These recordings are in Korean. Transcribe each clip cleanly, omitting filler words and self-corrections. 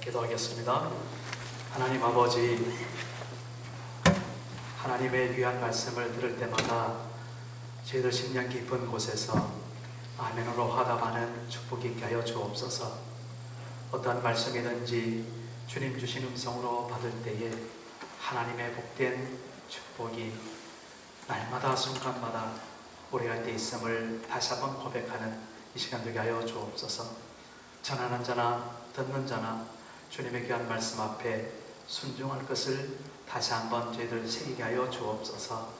기도하겠습니다. 하나님 아버지, 하나님의 귀한 말씀을 들을 때마다 저희들 심령 깊은 곳에서 아멘으로 화답하는 축복이 있게 하여 주옵소서. 어떠한 말씀이든지 주님 주신 음성으로 받을 때에 하나님의 복된 축복이 날마다 순간마다 우리 할 때 있음을 다시 한번 고백하는 이 시간 되게 하여 주옵소서. 전하는 자나 듣는 자나 주님의 귀한 말씀 앞에 순종할 것을 다시 한번 저희들 새기게 하여 주옵소서.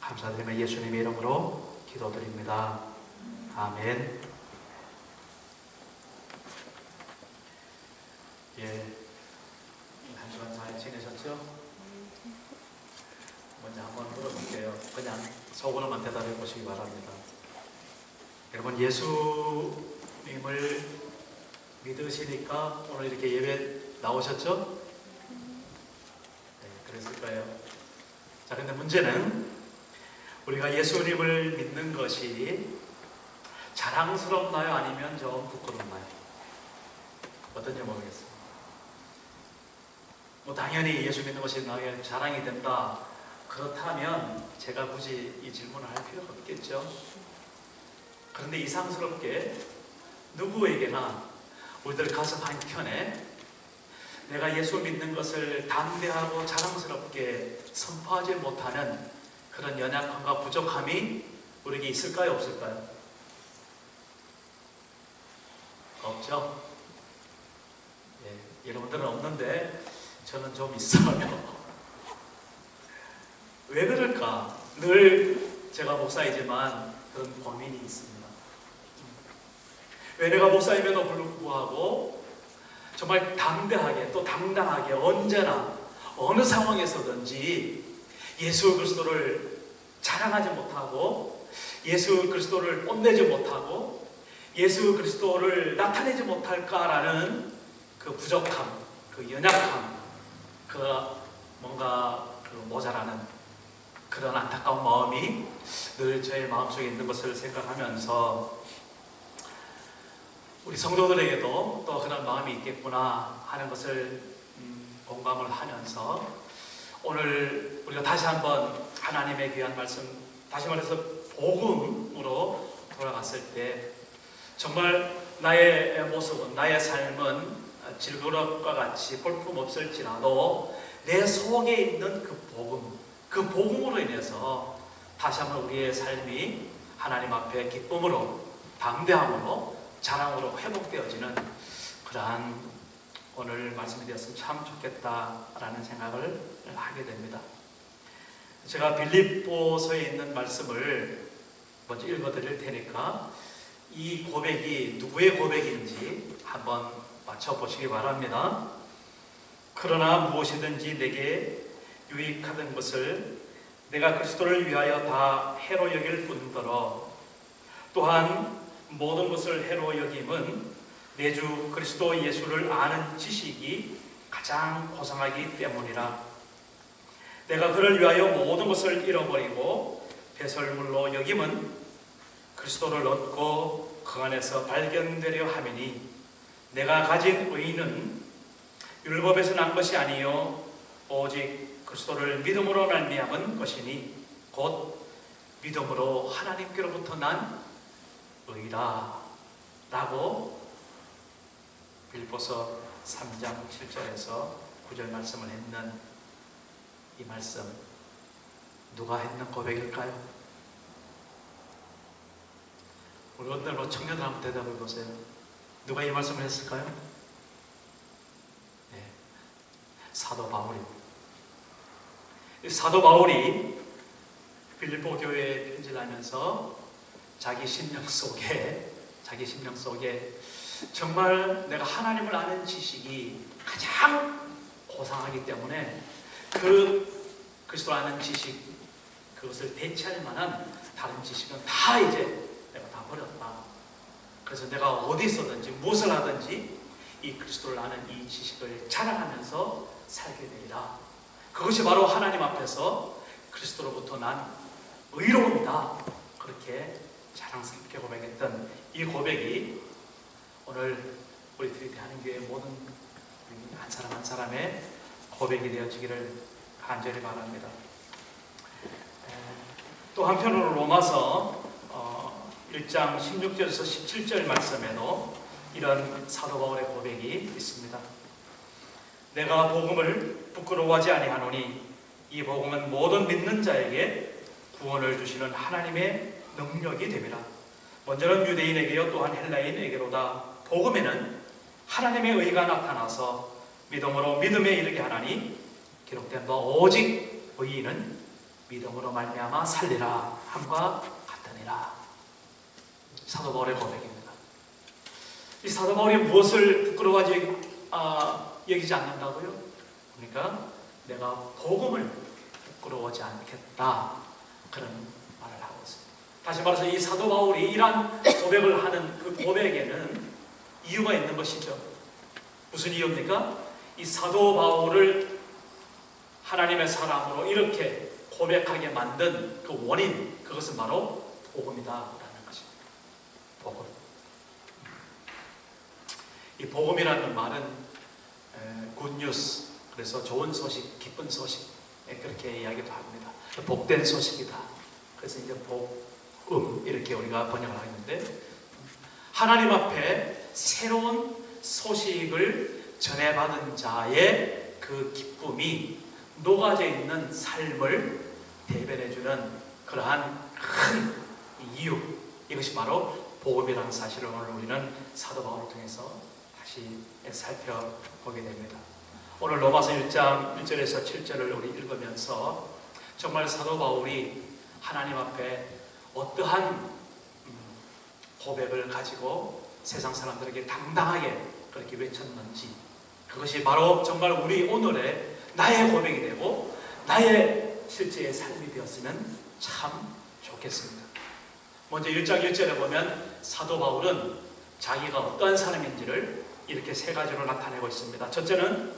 감사드리며 예수님의 이름으로 기도드립니다. 아멘. 한 주간 잘 지내셨죠? 먼저 한번 물어볼게요. 그냥 속으로만 대답해 보시기 바랍니다. 여러분, 예수님을 믿으시니까 오늘 이렇게 예배 나오셨죠? 네, 그랬을 거예요. 자, 근데 문제는 우리가 예수님을 믿는 것이 자랑스럽나요? 아니면 좀 부끄럽나요? 어떤지 모르겠어요. 당연히 예수 믿는 것이 나에게 자랑이 된다. 그렇다면 제가 굳이 이 질문을 할 필요가 없겠죠. 그런데 이상스럽게 누구에게나 우리들 가슴 한켠에 내가 예수 믿는 것을 담대하고 자랑스럽게 선포하지 못하는 그런 연약함과 부족함이 우리에게 있을까요? 없을까요? 없죠? 여러분들은 없는데 저는 좀 있어요. 왜 그럴까? 늘 제가 목사이지만 그런 고민이 있습니다. 왜 내가 목사임에도 불구하고 정말 담대하게 또 당당하게 언제나 어느 상황에서든지 예수 그리스도를 자랑하지 못하고 예수 그리스도를 뽐내지 못하고 예수 그리스도를 나타내지 못할까라는 그 부족함, 그 연약함, 그 뭔가 그 모자라는 그런 안타까운 마음이 늘 저의 마음속에 있는 것을 생각하면서 우리 성도들에게도 또 그런 마음이 있겠구나 하는 것을 공감을 하면서 오늘 우리가 다시 한번 하나님의 귀한 말씀, 다시 말해서 복음으로 돌아갔을 때 정말 나의 모습은, 나의 삶은 질그릇과 같이 볼품없을지라도 내 속에 있는 그 복음, 그 복음으로 인해서 다시 한번 우리의 삶이 하나님 앞에 기쁨으로, 담대함으로, 자랑으로 회복되어지는 그러한 오늘 말씀이 되었으면 참 좋겠다라는 생각을 하게 됩니다. 제가 빌립보서에 있는 말씀을 먼저 읽어드릴 테니까 이 고백이 누구의 고백인지 한번 맞춰보시기 바랍니다. 그러나 무엇이든지 내게 유익하던 것을 내가 그리스도를 위하여 다 해로 여길 뿐더러 또한 모든 것을 해로 여김은 내 주 그리스도 예수를 아는 지식이 가장 고상하기 때문이라. 내가 그를 위하여 모든 것을 잃어버리고 배설물로 여김은 그리스도를 얻고 그 안에서 발견되려 함이니 내가 가진 의는 율법에서 난 것이 아니요 오직 그리스도를 믿음으로 말미암은 것이니 곧 믿음으로 하나님께로부터 난 의라 라고 빌립보서 3장 7절에서 9절 말씀을 했는 이 말씀, 누가 했는 고백일까요? 우리 오늘 청년들 한번 대답해 보세요. 누가 이 말씀을 했을까요? 네, 사도 바울입니다. 사도 바울이 빌립보 교회에 편지를 하면서 자기 심령 속에 정말 내가 하나님을 아는 지식이 가장 고상하기 때문에 그 그리스도를 아는 지식, 그것을 대체할 만한 다른 지식은 다 이제 내가 다 버렸다. 그래서 내가 어디 있었든지 무엇을 하든지 이 그리스도를 아는 이 지식을 자랑하면서 살게 되리라. 그것이 바로 하나님 앞에서 그리스도로부터 난 의로움이다. 그렇게 자랑스럽게 고백했던 이 고백이 오늘 우리 대한민국의 모든 한 사람 한 사람의 고백이 되어지기를 간절히 바랍니다. 또 한편으로 로마서 1장 16절에서 17절 말씀에도 이런 사도 바울의 고백이 있습니다. 내가 복음을 부끄러워하지 아니하노니 이 복음은 모든 믿는 자에게 구원을 주시는 하나님의 능력이 됨이라. 먼저는 유대인에게요 또한 헬라인에게로다. 복음에는 하나님의 의가 나타나서 믿음으로 믿음에 이르게 하나니 기록된 바 오직 의인은 믿음으로 말미암아 살리라 함과 같으니라. 사도 바울의 고백입니다. 이 사도 바울이 무엇을 부끄러워하지 여기지 않는다고요? 그러니까 내가 복음을 부끄러워하지 않겠다, 그런 말을 하고 있습니다. 다시 말해서 이 사도 바울이 이러한 고백을 하는 그 고백에는 이유가 있는 것이죠. 무슨 이유입니까? 이 사도 바울을 하나님의 사람으로 이렇게 고백하게 만든 그 원인, 그것은 바로 복음이다라는 것입니다. 복음. 이 복음이라는 말은 굿뉴스, 그래서 좋은 소식, 기쁜 소식, 그렇게 이야기도 합니다. 복된 소식이다. 그래서 이제 복음 이렇게 우리가 번역을 하는데, 하나님 앞에 새로운 소식을 전해받은 자의 그 기쁨이 녹아져 있는 삶을 대변해주는 그러한 큰 이유, 이것이 바로 복음이라는 사실을 오늘 우리는 사도 바울을 통해서 다시 살펴보게 됩니다. 오늘 로마서 1장 1절에서 7절을 우리 읽으면서 정말 사도 바울이 하나님 앞에 어떠한 고백을 가지고 세상 사람들에게 당당하게 그렇게 외쳤는지, 그것이 바로 정말 우리 오늘의 나의 고백이 되고 나의 실제의 삶이 되었으면 참 좋겠습니다. 먼저 1장 1절에 보면 사도 바울은 자기가 어떠한 사람인지를 이렇게 세 가지로 나타내고 있습니다. 첫째는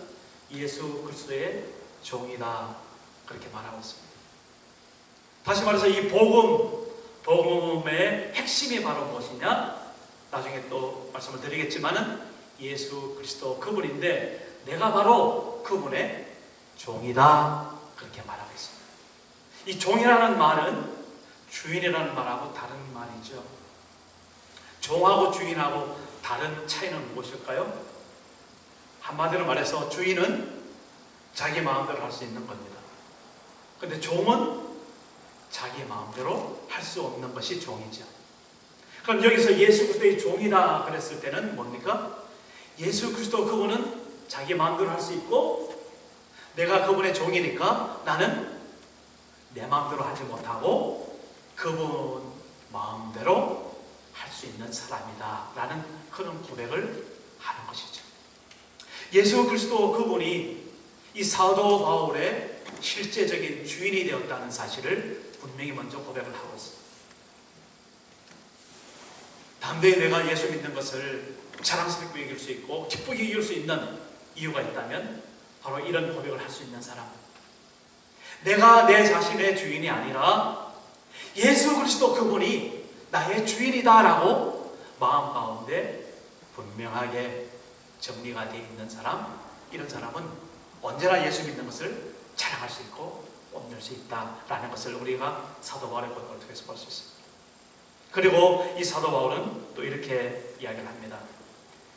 예수 그리스도의 종이다, 그렇게 말하고 있습니다. 다시 말해서 이 복음의 핵심이 바로 무엇이냐? 나중에 또 말씀을 드리겠지만은 예수 그리스도 그분인데 내가 바로 그분의 종이다, 그렇게 말하고 있습니다. 이 종이라는 말은 주인이라는 말하고 다른 말이죠. 종하고 주인하고 다른 차이는 무엇일까요? 한마디로 말해서 주인은 자기 마음대로 할 수 있는 겁니다. 그런데 종은 자기 마음대로 할 수 없는 것이 종이죠. 그럼 여기서 예수 그리스도의 종이다 그랬을 때는 뭡니까? 예수 그리스도 그분은 자기 마음대로 할 수 있고, 내가 그분의 종이니까 나는 내 마음대로 하지 못하고 그분 마음대로 할 수 있는 사람이다 라는 그런 고백을 하는 것이죠. 예수 그리스도 그분이 이 사도 바울의 실제적인 주인이 되었다는 사실을 분명히 먼저 고백을 하고 있습니다. 담대히 내가 예수 믿는 것을 자랑스럽게 여길 수 있고 기쁘게 여길 수 있는 이유가 있다면 바로 이런 고백을 할 수 있는 사람, 내가 내 자신의 주인이 아니라 예수 그리스도 그분이 나의 주인이다라고 마음 가운데 분명하게 정리가 되어 있는 사람, 이런 사람은 언제나 예수 믿는 것을 자랑할 수 있고 뽐낼 수 있다라는 것을 우리가 사도 바울의 고백을 통해서 볼 수 있습니다. 그리고 이 사도 바울은 또 이렇게 이야기를 합니다.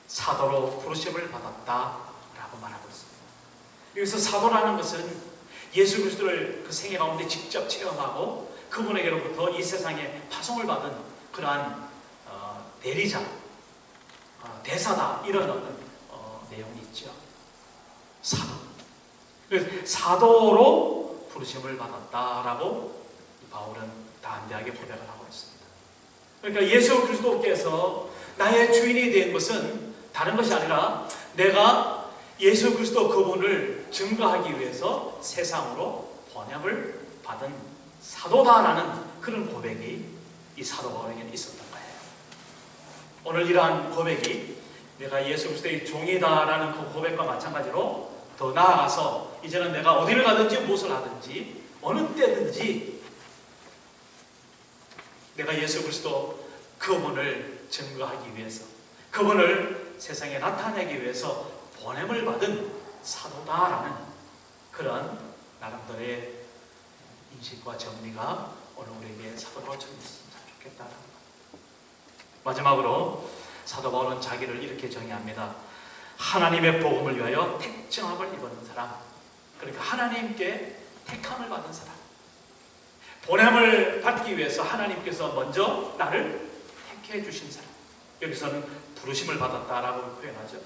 사도로 부르심을 받았다라고 말하고 있습니다. 여기서 사도라는 것은 예수 그리스도를 그 생애 가운데 직접 체험하고 그분에게로부터 이 세상에 파송을 받은 그러한 대리자, 대사다, 이런 어떤 내용이 있죠. 사도. 그래서 사도로 부르심을 받았다라고 바울은 담대하게 고백을 하고 있습니다. 그러니까 예수 그리스도께서 나의 주인이 된 것은 다른 것이 아니라 내가 예수 그리스도 그분을 증거하기 위해서 세상으로 번역을 받은 사도다라는 그런 고백이 이 사도 바울에게는 있었던 거예요. 오늘 이러한 고백이 내가 예수 그리스도의 종이다라는 그 고백과 마찬가지로 더 나아가서 이제는 내가 어디를 가든지 무엇을 하든지 어느 때든지 내가 예수 그리스도 그분을 증거하기 위해서, 그분을 세상에 나타내기 위해서 보냄을 받은 사도다라는 그런 나름대로의 인식과 정리가 오늘 우리에게 사도가 좀 있으면 좋겠다라는 것. 마지막으로 사도 바울은 자기를 이렇게 정의합니다. 하나님의 복음을 위하여 택정함을 입은 사람, 그러니까 하나님께 택함을 받은 사람, 보냄을 받기 위해서 하나님께서 먼저 나를 택해 주신 사람, 여기서는 부르심을 받았다라고 표현하죠.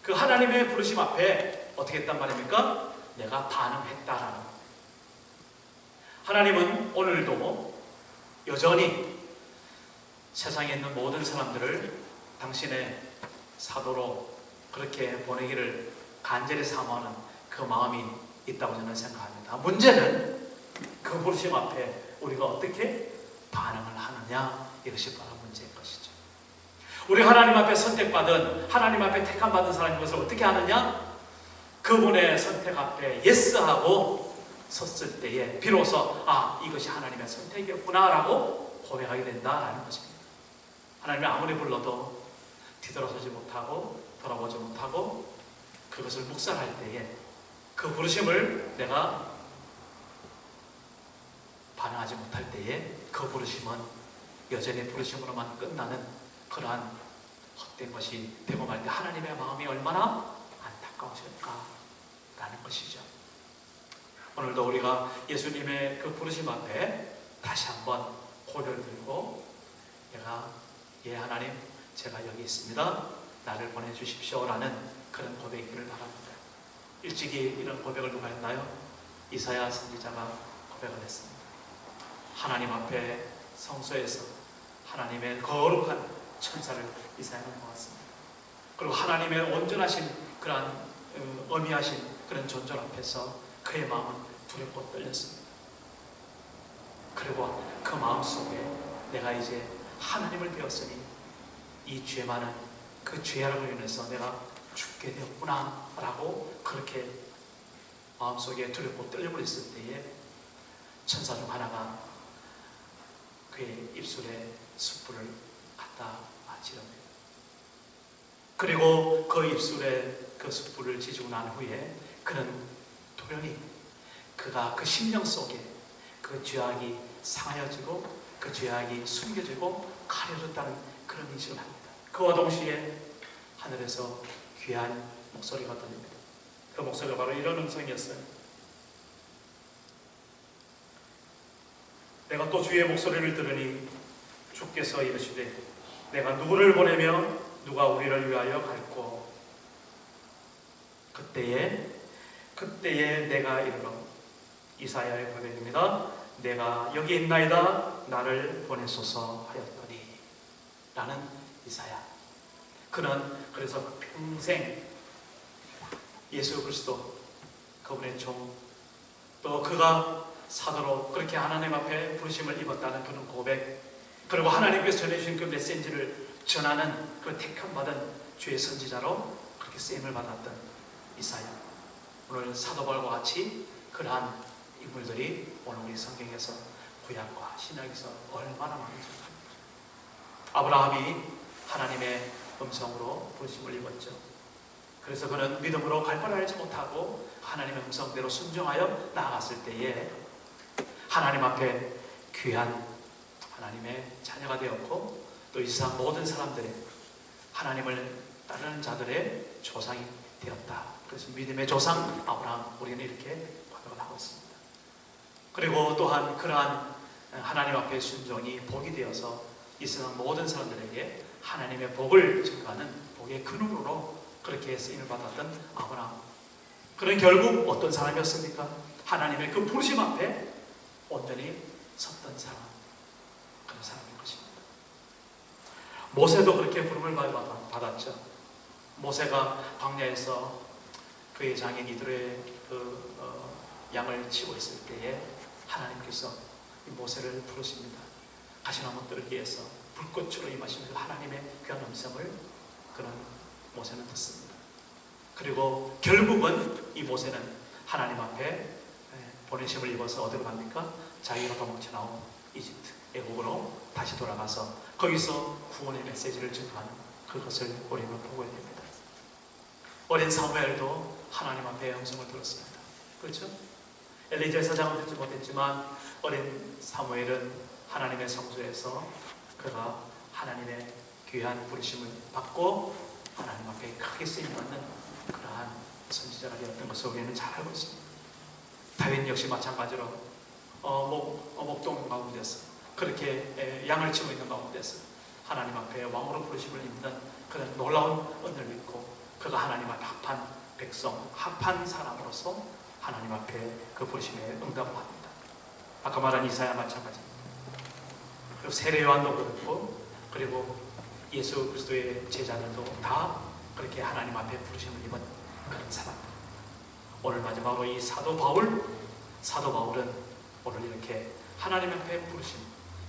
그 하나님의 부르심 앞에 어떻게 했단 말입니까? 내가 반응했다라는 것. 하나님은 오늘도 여전히 세상에 있는 모든 사람들을 당신의 사도로 그렇게 보내기를 간절히 사모하는 그 마음이 있다고 저는 생각합니다. 문제는 그 부르심 앞에 우리가 어떻게 반응을 하느냐, 이것이 바로 문제인 것이죠. 우리가 하나님 앞에 선택받은, 하나님 앞에 택함받은 사람인 것을 어떻게 하느냐? 그분의 선택 앞에 예스하고 섰을 때에 비로소 이것이 하나님의 선택이었구나 라고 고백하게 된다라는 것입니다. 하나님이 아무리 불러도 뒤돌아서지 못하고 돌아보지 못하고 그것을 묵살할 때에 그 부르심을 내가 반응하지 못할 때에 그 부르심은 여전히 부르심으로만 끝나는 그러한 헛된 것이 되고 말 때 하나님의 마음이 얼마나 안타까우실까라는 것이죠. 오늘도 우리가 예수님의 그 부르심 앞에 다시 한번 고개를 들고 하나님, 제가 여기 있습니다. 나를 보내주십시오라는 그런 고백이기를 바랍니다. 일찍이 이런 고백을 누가 했나요? 이사야 선지자가 고백을 했습니다. 하나님 앞에 성소에서 하나님의 거룩한 천사를 이사야는 보았습니다. 그리고 하나님의 온전하신 그러한 어미하신 그런 존재 앞에서 그의 마음은 두렵고 떨렸습니다. 그리고 그 마음 속에 내가 이제 하나님을 배웠으니 이 죄 많은 그 죄악으로 인해서 내가 죽게 되었구나 라고 그렇게 마음속에 두렵고 떨려버렸을 때에 천사 중 하나가 그의 입술에 숯불을 갖다 바치랍니다. 그리고 그 입술에 그 숯불을 지지고 난 후에 그는 도련히 그가 그 심령 속에 그 죄악이 상하여지고 그 죄악이 숨겨지고 가려졌다는 그런 인식을 합니다. 그와 동시에 하늘에서 귀한 목소리가 들립니다. 그 목소리가 바로 이런 음성이었어요. 내가 또 주의 목소리를 들으니 주께서 이르시되 내가 누구를 보내며 누가 우리를 위하여 갈꼬. 그때에 내가 이르러, 이사야의 고백입니다. 내가 여기 있나이다 나를 보내소서 하였더니 라는 이사야. 그는 그래서 평생 예수 그리스도 그분의 종, 또 그가 사도로 그렇게 하나님 앞에 부르심을 입었다는 그런 고백, 그리고 하나님께서 전해주신 그 메시지를 전하는 그 택함받은 주의 선지자로 그렇게 쓰임을 받았던 이사야. 오늘 사도 바울과 같이 그러한 인물들이 오늘 우리 성경에서 구약과 신약에서 얼마나 많은지. 아브라함이 하나님의 음성으로 부르심을 입었죠. 그래서 그는 믿음으로 갈 바를 알지 못하고 하나님의 음성대로 순종하여 나아갔을 때에 하나님 앞에 귀한 하나님의 자녀가 되었고, 또 이 세상 모든 사람들의 하나님을 따르는 자들의 조상이 되었다. 그래서 믿음의 조상 아브라함, 우리는 이렇게 고백을 하고 있습니다. 그리고 또한 그러한 하나님 앞에 순종이 복이 되어서 이 세상 모든 사람들에게 하나님의 복을 증거하는 복의 근원으로 그렇게 쓰임을 받았던 아브라함. 그는 결국 어떤 사람이었습니까? 하나님의 그 부르심 앞에 온전히 섰던 사람, 그런 사람인 것입니다. 모세도 그렇게 부름을 받았죠. 모세가 광야에서 그의 장인 이드로의 양을 치고 있을 때에 하나님께서 모세를 부르십니다. 가시나무 뜰기에서 불꽃으로 임하시면서 하나님의 귀한 음성을 그런 모세는 듣습니다. 그리고 결국은 이 모세는 하나님 앞에 보내심을 입어서 어디로 갑니까? 자기가 도망쳐 나온 이집트, 애국으로 다시 돌아가서 거기서 구원의 메시지를 증거하는 그것을 우리는 보고 있습니다. 어린 사무엘도 하나님 앞에 음성을 들었습니다. 그렇죠? 엘리 제사장은 듣지 못했지만 어린 사무엘은 하나님의 성소에서 그가 하나님의 귀한 부르심을 받고 하나님 앞에 크게 쓰임받는 그러한 선지자가 되었던 것을 우리는 잘 알고 있습니다. 다윗 역시 마찬가지로 목동 가운데서 그렇게 양을 치고 있는 가운데서 하나님 앞에 왕으로 부르심을 입는 그런 놀라운 은혜를 믿고 그가 하나님 앞에 합한 백성, 합한 사람으로서 하나님 앞에 그 부르심에 응답을 합니다. 아까 말한 이사야 마찬가지입니다. 그리고 세례 요한도 그렇고 그리고 예수 그리스도의 제자들도 다 그렇게 하나님 앞에 부르심을 입은 그런 사람들. 오늘 마지막으로 이 사도 바울은 오늘 이렇게 하나님 앞에 부르심,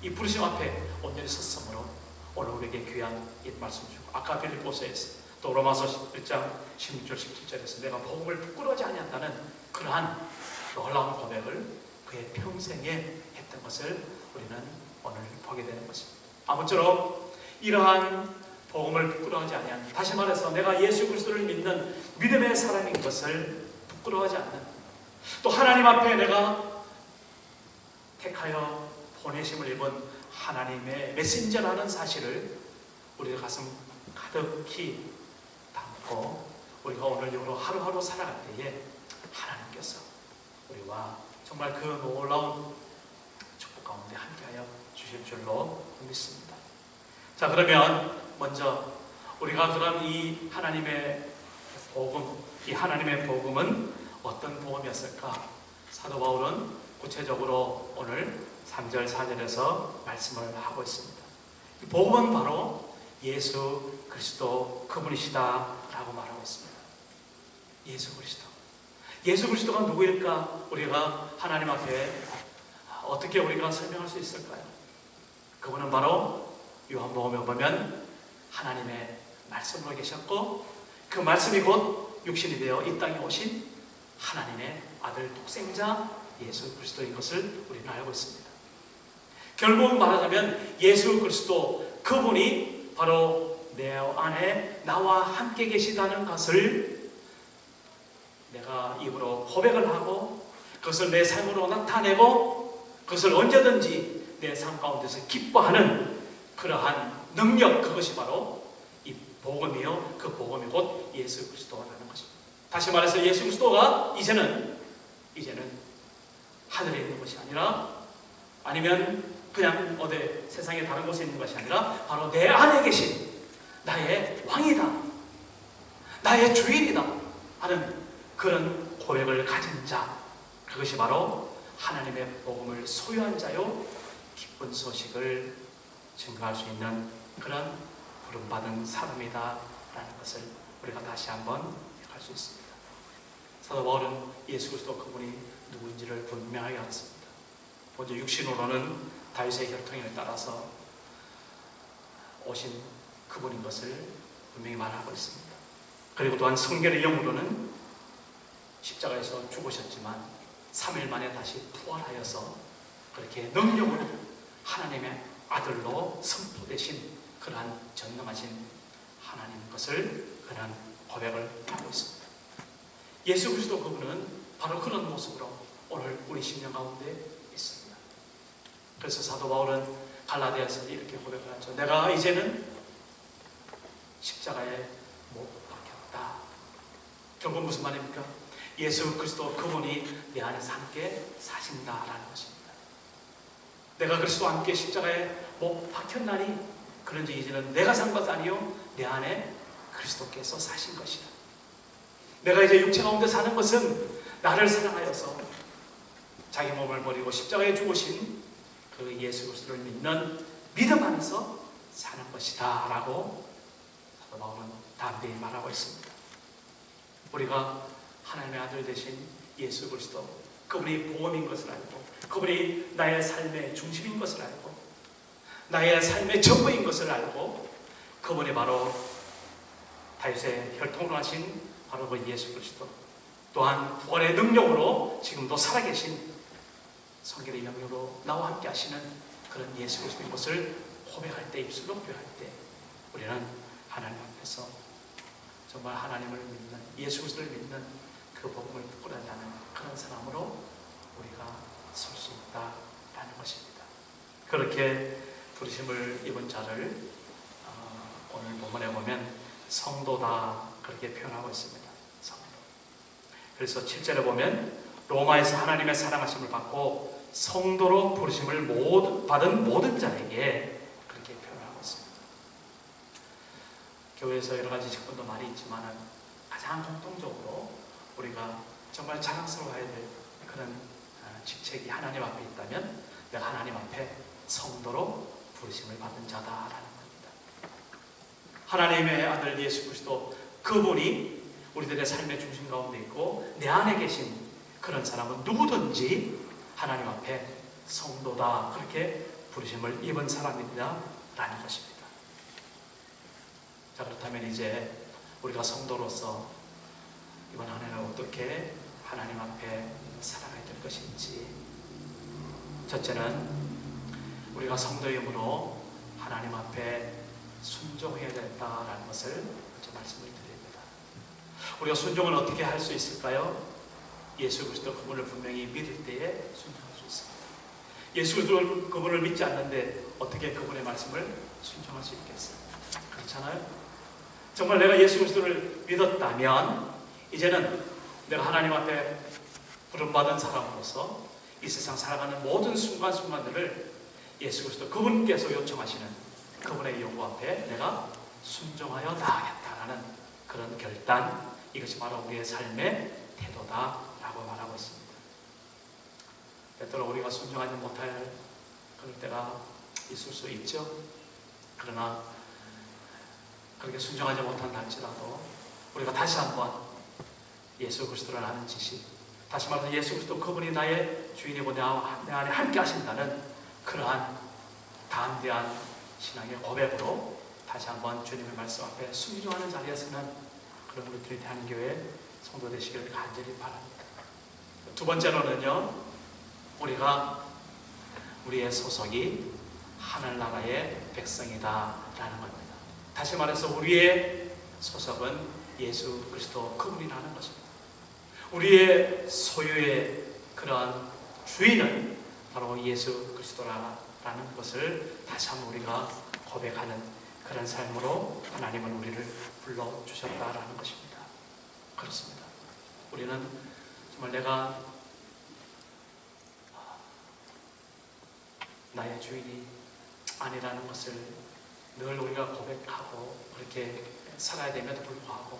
이 부르심 앞에 온전히 섰으므로 오늘 우리에게 귀한 이 말씀 주고 아까 빌립보서에서 또 로마서 1장 16절 17절에서 내가 복음을 부끄러워하지 아니한다는 그러한 놀라운 고백을 그의 평생에 했던 것을 우리는 오늘 보게 되는 것입니다. 아무쪼록 이러한 복음을 부끄러워하지 아니한, 다시 말해서 내가 예수 그리스도를 믿는 믿음의 사람인 것을 부끄러워하지 않는, 또 하나님 앞에 내가 택하여 보내심을 입은 하나님의 메신저라는 사실을 우리의 가슴 가득히 담고 우리가 오늘 이후로 하루하루 살아갈 때에 하나님께서 우리와 정말 그 놀라운 축복 가운데 함께하여 주실 줄로 믿습니다. 자, 그러면 먼저 우리가 그럼 이 하나님의 복음, 이 하나님의 복음은 어떤 복음이었을까? 사도 바울은 구체적으로 오늘 3절 4절에서 말씀을 하고 있습니다. 이 복음은 바로 예수 그리스도 그분이시다라고 말하고 있습니다. 예수 그리스도. 예수 그리스도가 누구일까? 우리가 하나님 앞에 어떻게 우리가 설명할 수 있을까요? 그분은 바로 요한복음에 보면 하나님의 말씀으로 계셨고 그 말씀이 곧 육신이 되어 이 땅에 오신 하나님의 아들 독생자 예수 그리스도인 것을 우리는 알고 있습니다. 결국 말하자면 예수 그리스도 그분이 바로 내 안에 나와 함께 계시다는 것을 내가 입으로 고백을 하고 그것을 내 삶으로 나타내고 그것을 언제든지 내 삶 가운데서 기뻐하는 그러한 능력, 그것이 바로 이 복음이요, 그 복음이 곧 예수 그리스도라는 것입니다. 다시 말해서 예수 그리스도가 이제는 하늘에 있는 것이 아니라 아니면 그냥 어디 세상의 다른 곳에 있는 것이 아니라 바로 내 안에 계신 나의 왕이다, 나의 주인이다 하는 그런 고백을 가진 자, 그것이 바로 하나님의 복음을 소유한 자요 기쁜 소식을 증거할 수 있는 그런 부름받은 사람이다라는 것을 우리가 다시 한번 알 수 있습니다. 사도 바울은 예수 그리스도 그분이 누구인지를 분명하게 알았습니다. 먼저 육신으로는 다윗의 혈통을 따라서 오신 그분인 것을 분명히 말하고 있습니다. 그리고 또한 성결의 영으로는 십자가에서 죽으셨지만 3일 만에 다시 부활하여서 그렇게 능력으로 하나님의 아들로 선포되신 그러한 전능하신 하나님 것을 그런 고백을 하고 있습니다. 예수 그리스도 그분은 바로 그런 모습으로 오늘 우리 심령 가운데 있습니다. 그래서 사도 바울은 갈라디아서 이렇게 고백을 하죠. 내가 이제는 십자가에 못 박혔다. 결국 무슨 말입니까? 예수 그리스도 그분이 내 안에서 함께 사신다라는 것입니다. 내가 그리스도와 함께 십자가에 못 박혔나니 그런지 이제는 내가 산 것 아니요 내 안에 그리스도께서 사신 것이다. 내가 이제 육체 가운데 사는 것은 나를 사랑하여서 자기 몸을 버리고 십자가에 죽으신 그 예수 그리스도를 믿는 믿음 안에서 사는 것이다 라고 사도 바울은 담대히 말하고 있습니다. 우리가 하나님의 아들 되신 예수 그리스도, 그분이 복음인 것을 알고 그분이 나의 삶의 중심인 것을 알고 나의 삶의 전부인 것을 알고 그분이 바로 다윗의 혈통으로 하신 바로 그 예수 그리스도, 또한 부활의 능력으로 지금도 살아계신 성결의 영역으로 나와 함께 하시는 그런 예수 그리스도인 것을 고백할 때, 입술로 고백할 때 우리는 하나님 앞에서 정말 하나님을 믿는, 예수 그리스도를 믿는 그 복음을 뿌려나는 그런 사람으로 우리가 설 수 있다라는 것입니다. 그렇게 부르심을 입은 자를 오늘 본문에 보면 성도다 그렇게 표현하고 있습니다. 성도. 그래서 7절에 보면 로마에서 하나님의 사랑하심을 받고 성도로 부르심을 받은 모든 자에게 그렇게 표현하고 있습니다. 교회에서 여러 가지 직분도 많이 있지만 가장 공통적으로 우리가 정말 자랑스러워해야 될 그런 직책이 하나님 앞에 있다면 내가 하나님 앞에 성도로 부르심을 받은 자다라는 겁니다. 하나님의 아들 예수 그리스도 그분이 우리들의 삶의 중심 가운데 있고 내 안에 계신 그런 사람은 누구든지 하나님 앞에 성도다 그렇게 부르심을 입은 사람이다라는 것입니다. 자, 그렇다면 이제 우리가 성도로서 이번 한 해는 어떻게 하나님 앞에 살아가야 될 것인지, 첫째는 우리가 성도임으로 하나님 앞에 순종해야 된다라는 것을 먼저 말씀을 드립니다. 우리가 순종을 어떻게 할 수 있을까요? 예수 그리스도 그분을 분명히 믿을 때에 순종할 수 있습니다. 예수 그리스도 그분을 믿지 않는데 어떻게 그분의 말씀을 순종할 수 있겠어요? 그렇잖아요? 정말 내가 예수 그리스도를 믿었다면 이제는 내가 하나님 앞에 부름받은 사람으로서 이 세상 살아가는 모든 순간순간들을 예수 그리스도 그분께서 요청하시는 그분의 요구 앞에 내가 순종하여 나아가겠다라는 그런 결단, 이것이 바로 우리의 삶의 태도다라고 말하고 있습니다. 때때로 우리가 순종하지 못할 그럴 때가 있을 수 있죠. 그러나 그렇게 순종하지 못한다 할지라도 우리가 다시 한번 예수 그리스도를 아는 지식, 다시 말해서 예수 그리스도 그분이 나의 주인이고 내 안에 함께 하신다는 그러한 담대한 신앙의 고백으로 다시 한번 주님의 말씀 앞에 순종하는 자리에서는 그런 우리 트리티 한교회 성도 되시기를 간절히 바랍니다. 두 번째로는요, 우리가 우리의 소속이 하늘나라의 백성이다라는 겁니다. 다시 말해서 우리의 소속은 예수 그리스도 그분이라는 것입니다. 우리의 소유의 그러한 주인은 바로 예수 그리스도라는 것을 다시 한번 우리가 고백하는 그런 삶으로 하나님은 우리를 불러주셨다라는 것입니다. 그렇습니다. 우리는 정말 내가 나의 주인이 아니라는 것을 늘 우리가 고백하고 그렇게 살아야 됨에도 불구하고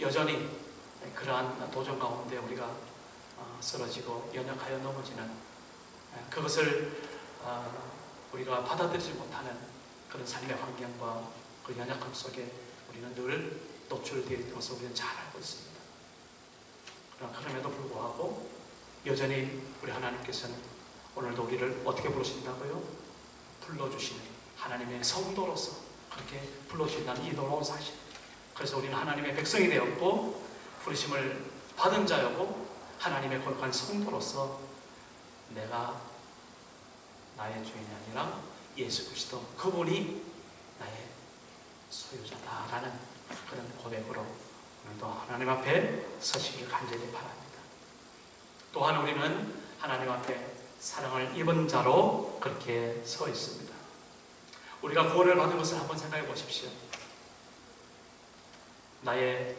여전히 그러한 도전 가운데 우리가 쓰러지고 연약하여 넘어지는 그것을 우리가 받아들이지 못하는 그런 삶의 환경과 그 연약함 속에 우리는 늘 노출되어 있는 것을 우리는 잘 알고 있습니다. 그러나 그럼에도 불구하고 여전히 우리 하나님께서는 오늘도 우리를 어떻게 부르신다고요? 불러주시는 하나님의 성도로서 그렇게 불러주신다는 이 놀라운 사실. 그래서 우리는 하나님의 백성이 되었고 부르심을 받은 자였고 하나님의 거룩한 성도로서 내가 나의 주인이 아니라 예수 그리스도 그분이 나의 소유자다라는 그런 고백으로 오늘도 하나님 앞에 서시길 간절히 바랍니다. 또한 우리는 하나님 앞에 사랑을 입은 자로 그렇게 서 있습니다. 우리가 구원을 받은 것을 한번 생각해 보십시오. 나의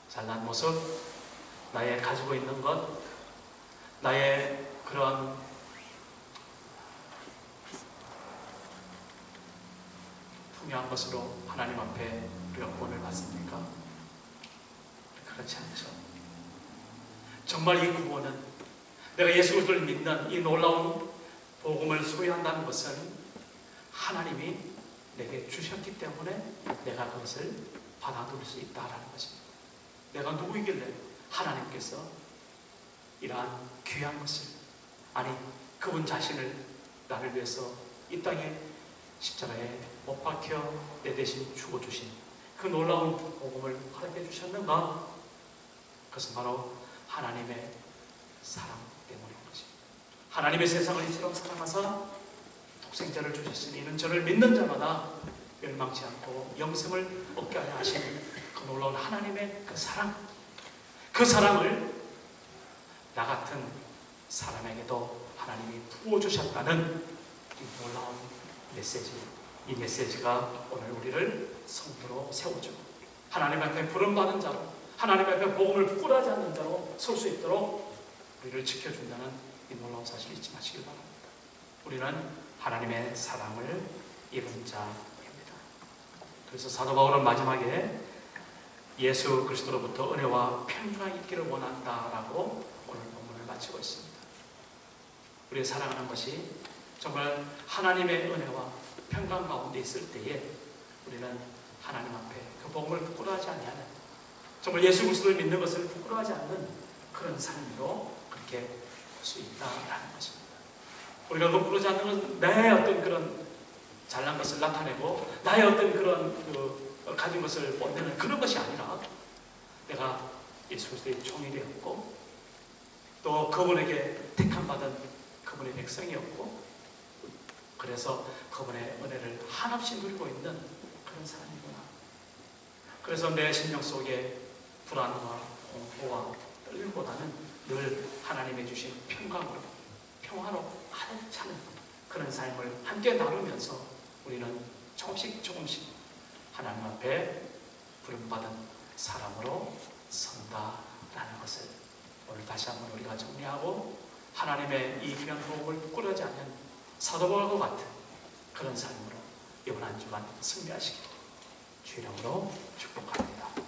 잘난 모습, 나의 가지고 있는 것, 나의 그런 풍요한 것으로 하나님 앞에 우리가 구원을 받습니까? 그렇지 않죠. 정말 이 구원은 내가 예수 그리스도를 믿는 이 놀라운 복음을 소유한다는 것은 하나님이 내게 주셨기 때문에 내가 그것을 받아들일 수 있다는 것입니다. 내가 누구이길래 하나님께서 이러한 귀한 것을, 아니 그분 자신을 나를 위해서 이 땅에 십자가에 못 박혀 내 대신 죽어주신 그 놀라운 복음을 허락해 주셨는가? 그것은 바로 하나님의 사랑 때문인 것입니다. 하나님의 세상을 이처럼 사랑하사 독생자를 주셨으니 이는 저를 믿는 자마다 멸망치 않고 영생을 얻게 하려 하시는 그 놀라운 하나님의 그 사랑, 그 사랑을 나 같은 사람에게도 하나님이 부어주셨다는 이 놀라운 메시지, 이 메시지가 오늘 우리를 성도로 세워주고 하나님 앞에 부름받은 자로, 하나님 앞에 복음을 부끄러워하지 않는 자로 설 수 있도록 우리를 지켜준다는 이 놀라운 사실 잊지 마시길 바랍니다. 우리는 하나님의 사랑을 입은 자입니다. 그래서 사도 바울은 마지막에 예수 그리스도로부터 은혜와 평강이 있기를 원한다라고 오늘 본문을 마치고 있습니다. 우리의 사랑하는 것이 정말 하나님의 은혜와 평강 가운데 있을 때에 우리는 하나님 앞에 그 복음을 부끄러워하지 아니하는, 정말 예수 그리스도를 믿는 것을 부끄러워하지 않는 그런 삶으로 그렇게 볼 수 있다라는 것입니다. 우리가 그 부끄러워하지 않는 것은 나의 어떤 그런 잘난 것을 나타내고 나의 어떤 그런 가진 것을 뽐내는 그런 것이 아니라 내가 예수 그리스도의 종이 되었고 또 그분에게 택함받은 그분의 백성이었고 그래서 그분의 은혜를 한없이 누리고 있는 그런 사람이구나. 그래서 내 심령 속에 불안과 공포와 떨림보다는 늘 하나님의 주신 평강으로 평화로 가득 차는 그런 삶을 함께 나누면서 우리는 조금씩 하나님 앞에 부름받은 사람으로 선다라는 것을 오늘 다시 한번 우리가 정리하고 하나님의 이 귀한 복음을 부끄러워하지 않는 사도 바울과 같은 그런 삶으로 이번 한 주간 승리하시기를 주의 이름으로 축복합니다.